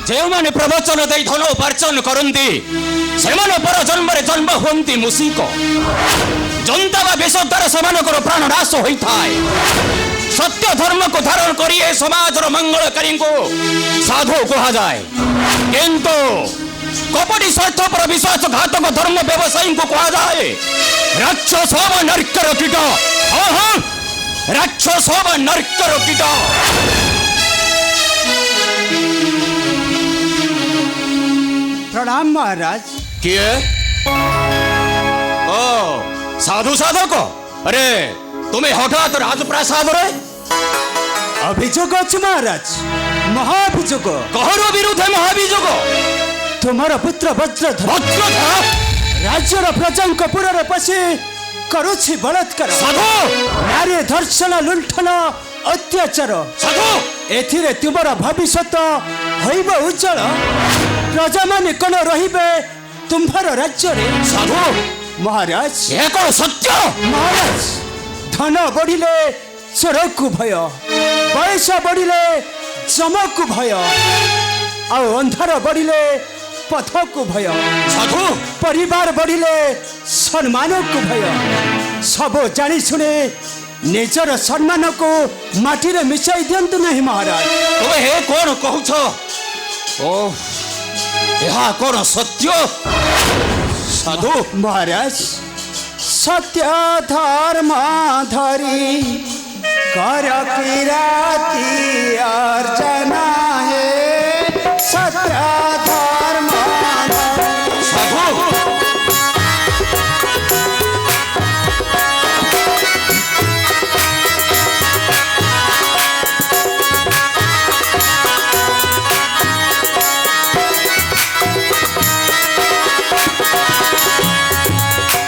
ଯେଉଁମାନେ ପ୍ରବଚନ ଦେଇ ଧନ ଉପାର୍ଜନ କରନ୍ତି ସେମାନେ ପର ଜନ୍ମରେ ଜନ୍ମ ହୁଅନ୍ତି ମୂଷିକ। ଜନ୍ତା ବା ବିଷ ଦ୍ୱାରା ସେମାନଙ୍କର ପ୍ରାଣ ନାଶ ହୋଇଥାଏ। ସତ୍ୟ ଧର୍ମକୁ ଧାରଣ କରି ଏ ସମାଜର ମଙ୍ଗଳକାରୀଙ୍କୁ ସାଧୁ କୁହାଯାଏ। କିନ୍ତୁ କପଟି ସ୍ୱାର୍ଥପର ବିଶ୍ୱାସଘାତକ ଧର୍ମ ବ୍ୟବସାୟୀଙ୍କୁ କୁହାଯାଏ ରାକ୍ଷସ ବା ନର୍କର କୀଟ। ରାକ୍ଷସ ବା ନର୍କର କୀଟ। प्रणाम महाराज। किए? ओ साधु साधक, अरे तुम्हें हठात राजप्रासाद रे अभियोग अच्छे महाराज, महाभियोग। कहर विरुद्ध महाभियोग? तुम्हारा पुत्र वज्रधर राज्यर प्रजा पुर पशि करुछि बलात्कार, नारी धर्षण, लुंठन, अत्याचार। एथिरे तुमर भविष्यत होइब उज्जवल। प्रजा माने कोन रहिबे तुम्हार राज्य रे? साधु महाराज, ये कोन सत्य? महाराज, धन बढ़िले चोर को भय, बयस बढ़िले जम को भय, आ अंधार बढ़िले पथ को भय। साधु, परिवार बढ़िले सम्मान को भय। सब जानी सुने निजर सम्मान को माटी रे मिसाई दियंतु नहीं महाराज। तुम हे कौन कहूछ? ओ यह कौन सत्य? साधु महाराज, सत्य धर्म धरी कर किराती अर्चना है। सत्य धर्म साधु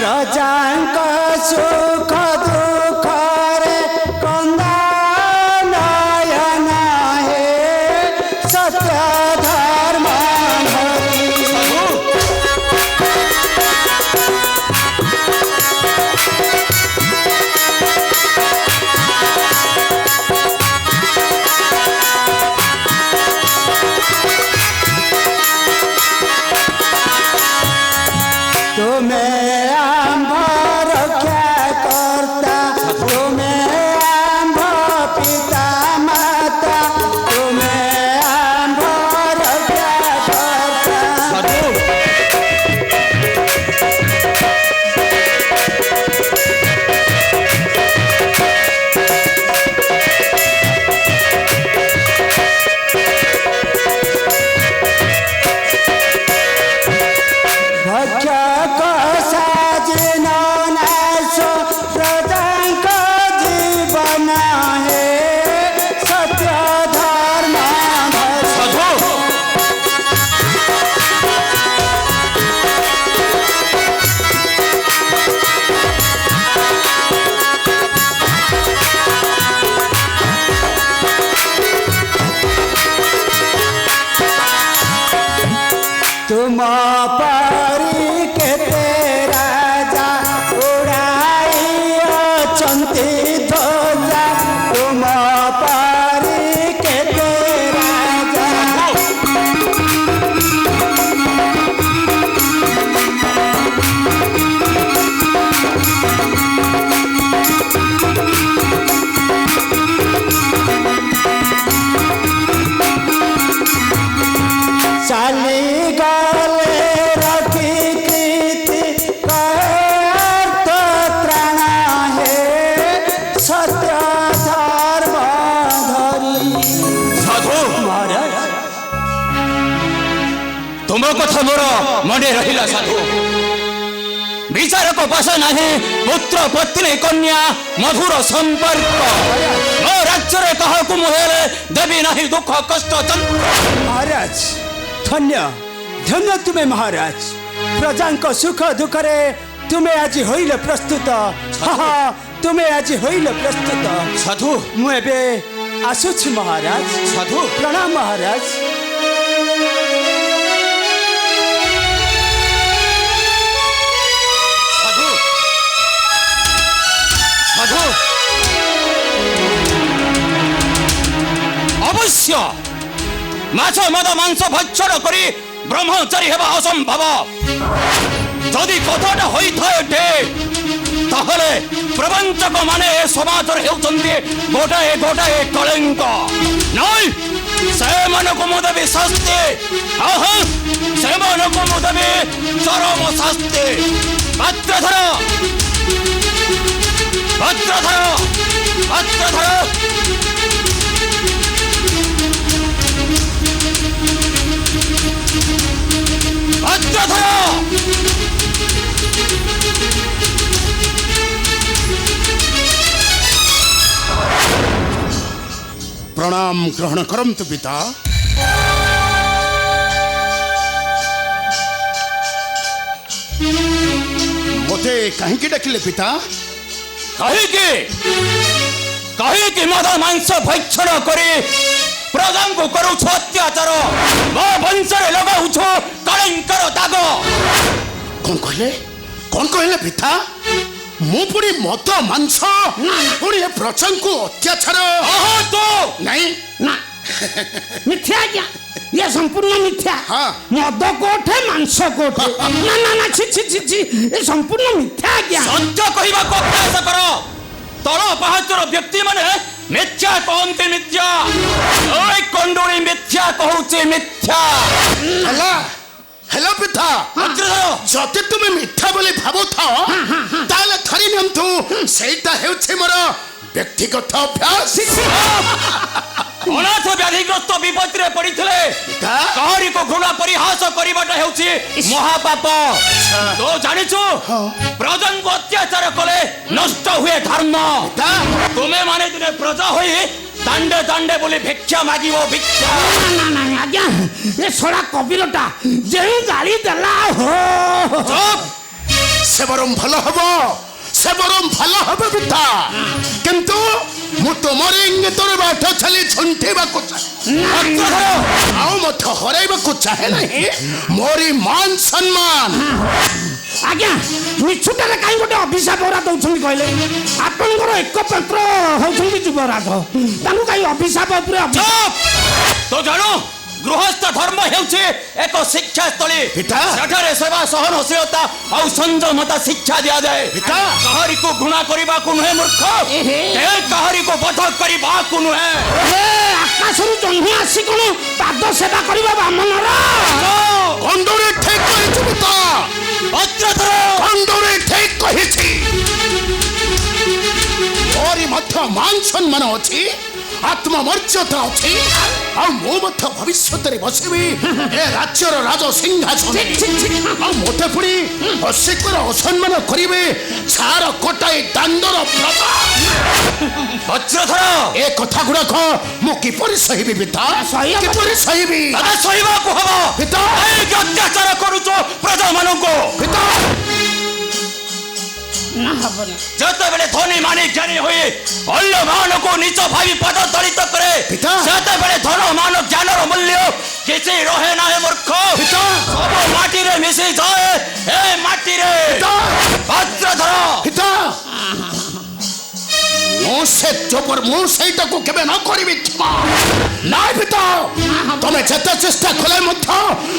प्रजांक सुख दुख रे कंदा नयन है। सत्य धर्म धरी तुम्हें तुम पारी के तेरा जा उड़ाई चंती ध्वजा। तुम पारी के तेरा जा चाली गले रखी कृति अर्थ त्राण है। सत्य धर्म धरी। साधु महाराज, तुम कथा मोर मने रहिला। साधु विचार को बस नहीं पुत्र पत्नी कन्या मधुर संपर्क। मो राज्य रे कहा को मुहेले देवी नहीं दुख कष्ट। महाराज धन्य धन्य तुम्हें महाराज। प्रजा को सुख दुख रे तुम्हें आज होइल प्रस्तुत। हाँ, तुम्हें आज होइल प्रस्तुत। साधु मुझे आसुछि महाराज। साधु प्रणाम महाराज। साधु साधु अवश्य মাছ মদ মাংস ভক্ষণ করে ব্রহ্মচারী হেবা অসম্ভব। যদি কথাটা হইଥାଏ ঠিক, তাহলে প্রবঞ্চক মানে এ সমাজর হেউଛନ୍ତି গোটাଏ গোটাଏ কলঙ্ক। নয়, ସେମାନଙ୍କୁ ମୁଁ ଦେବି ଶାସ୍ତି। ସେମାନଙ୍କୁ ମୁଁ ଦେବି ଚରମ ଶାସ୍ତି। ପାତ୍ରଧର, ପାତ୍ରଧର, ପାତ୍ରଧର। ପାତ୍ରଧର। प्रणाम ग्रहण करंतु पिता। मते कहीं डाकिले पिता? कहीं मद मांस भक्षण करे प्रजा को करुछ अत्याचार, मो वंश लगाउछ कलंकर दाग। कौन कहले पिता? मु पुरी मद मांस पुरी प्रजा को अत्याचार? तो नहीं ना मिथ्या क्या? ये संपूर्ण मिथ्या। हाँ। मद कोठे मांस कोठे। ना ना ना छी छी छी छी, ये संपूर्ण मिथ्या क्या? सत्य कहवा को अभ्यास कर। तल पाहाचर व्यक्ति माने मिथ्या कहते मिथ्या। ओए कंडोरी मिथ्या कहउचे मिथ्या। हला हेलो पिता, वज्रधर, जति तुम मिथ्या बोली भाबो था ताले धरि नियंतु सेटा हेउछे मोर व्यक्तिगत अभ्यास। अनाथ व्याधिग्रस्त विपत्तिरे पड़िथिले का? कहरी को घृणा परिहास करिबाटा हेउछि महापाप। तो जानिछु प्रजा को अत्याचार कले नष्ट हुए धर्म। का? तुमे माने दिने प्रजा होई दांडे दांडे बोली भिक्षा मागिबो भिक्षा। ना ना ना आज्ञा, ये सोड़ा कबीरटा जे गाली देला हो। चुप। से बरम भलो हबो, से बरम भलो हबो पिता। किंतु मु तोमर इंगितर बाट छली छुंटेबा को वज्रधर, आउ मत हराइबा को चाहे नहीं मोरी मान सम्मान। आज्ञा, मिछुटारे काई गोटे अभिशाप ओरा दउछन कहले? आपनकर एक पत्र होउछन जुबराज, तानु काई अभिशाप उपरे चुप। तो जानो गृहस्थ धर्म हेउछि एक शिक्षा स्थली। पिता। सेठारे सेवा सहनशीलता और संयमता शिक्षा दिया जाए। पिता। कहरी को घृणा करिबा को नुहे मूर्ख, एहे। ते कहरी को बध करिबा को नुहे। हे आकाशरु जन्हि आसी कोन पाद सेवा करिबा बामनर? कंडोरे ठीक कहिछु पिता। वज्रधर, कंडोरे ठीक कहिछि। मोरी मध्य मान सम्मान अछि, आत्ममर्यादा अछि। आ मो मध्य भविष्य रे बसिबी ए राज्यर राज सिंहासन। आ मोते पुरी अशिकर असम्मान करिवे छार कोटाई दांडर प्रजा। वज्रधर, ए कथा गुड़ाक मु किपरि सहिबी पिता? सहिबा- किपरि सहिबी दादा सहिबा को हबो। पिता। काहे अत्याचार करूचो प्रजा मानको? पिता? ना हबनी। जेतेबेले धनी मानी ज्ञानी होई अन्य मानको नीच भावी पद दलित करे, पिता। सेतेबेले धन मान ज्ञानर मूल्य किछि रहे ना हे मूर्ख। पिता। सब माटी रे मिसि जाए ए माटी रे। पिता। वज्रधर, पिता मु से चोपर मु सेटा को केबे न करिबी क्षमा। नाय पिता, तमे जेते चेष्टा कले मध्य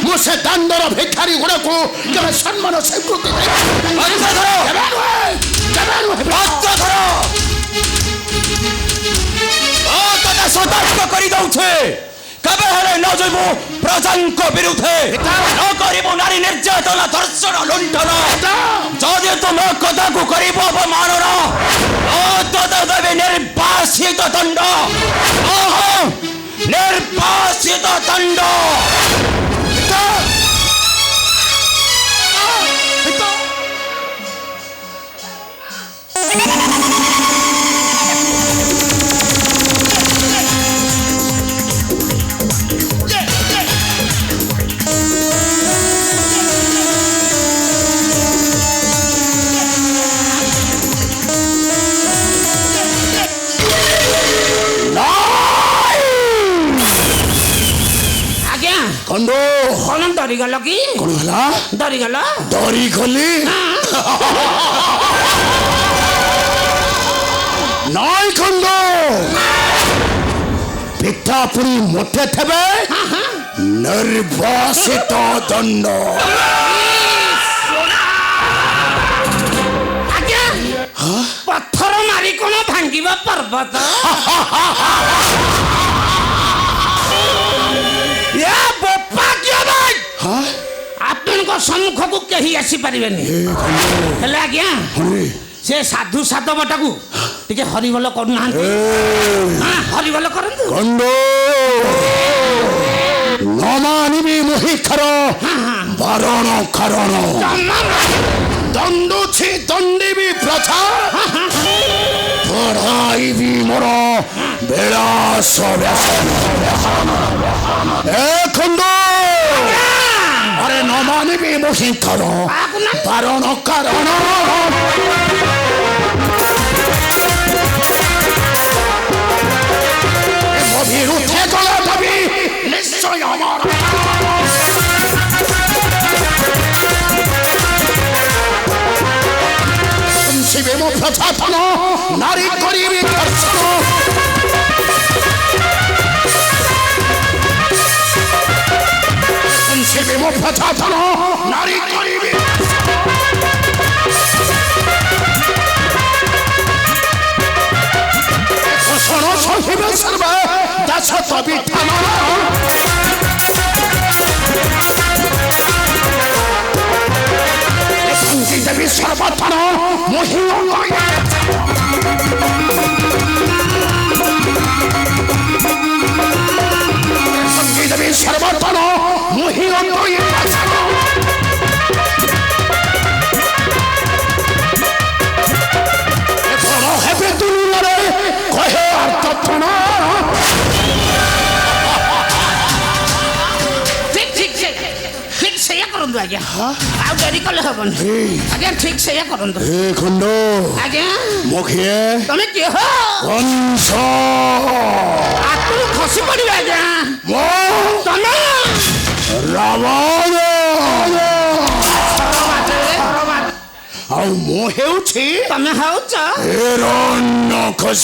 मु से दांडर भिखारी गुड़ा को केबे सम्मान स्वीकृति देबी। वज्रधर, केबे नुहे, केबे नुहे पिता। वज्रधर, ओ तते सतर्क करि दउछे। कबे हेले न जइबो प्रजाଙ୍କ विरुद्धे, न करिबो नारी निर्यातना धर्षण लुण्ठन। যদি তুমি কথাକୁ କରିବ ଅପମାନର, ତତେ ଦେବି ନିର୍ବାସିତ ଦଣ୍ଡ। ନିର୍ବାସିତ ଦଣ୍ଡ। पिता। पिता। कंडो कौन डरी गल कि? कौन गला? डरी गल? डरी गली नाई कंडो ପିଠା ପୁରୀ ମୋଟେ ଥେବେ ନିର୍ବାସିତ ଦଣ୍ଡ। ଆଜ୍ଞା ପଥର ମାରି କଣ ଭାଙ୍ଗିବ ପର୍ବତ? ଏ ବୋପା କିଏ ଭାଇ? ଆପଣଙ୍କ ସମ୍ମୁଖକୁ କେହି ଆସିପାରିବେନି। ହେଲେ ଆଜ୍ଞା ସେ ସାଧୁ ସାଧବଟାକୁ ଟିକେ ହରିବୋଲ କରୁନାହାନ୍ତି। ହରିବୋଲ କରନ୍ତୁ। ନ ମାନିବି ମୋହିଥର ବାରଣ କାରଣ ଦଣ୍ଡୁଛି ଦଣ୍ଡିବି ପ୍ରଥା ପଢ଼ାଇବି ମୋର ବିଳାସ ବ୍ୟସନ। ଏ ଖଣ୍ଡ ଆରେ ନ ମାନିବି ମୋହିଥର ବାରଣ କାରଣ বিরুদ্ধে চলা যাবি নিশ্চয় আমার। শিবে মো প্রচাপন নারী করিবি দর্শন শিবে মো প্রচাপন নারী করিবি শোনো সহিবে সর্বে দাস তবি থানা সঙ্গী দেবী সর্বতন মহিম সঙ্গী দেবী সর্বতন মহিম হেবে দুনিয়ারে কহে অর্থপণ। ঠিক ସେଇଆ କରନ୍ତୁ ଆଜ୍ଞା। ଆଉ ଡେରି କଲେ ହବନି ଆଜ୍ଞା। ଠିକ ସେଇଆ କରନ୍ତୁ। ଏ ଖଣ୍ଡ ଆଜ୍ଞା ମୁଖିଏ ତମେ କିଏ ହୋ? କଂସ ହାତରୁ ଖସି ପଡିବେ ଆଜ୍ଞା। ମୋ ତମେ ରାବଣ ଆଉ ମୁଁ ହେଉଛି ତମେ ହଉଛ ହିରଣ୍ୟକଶ୍ୟପ।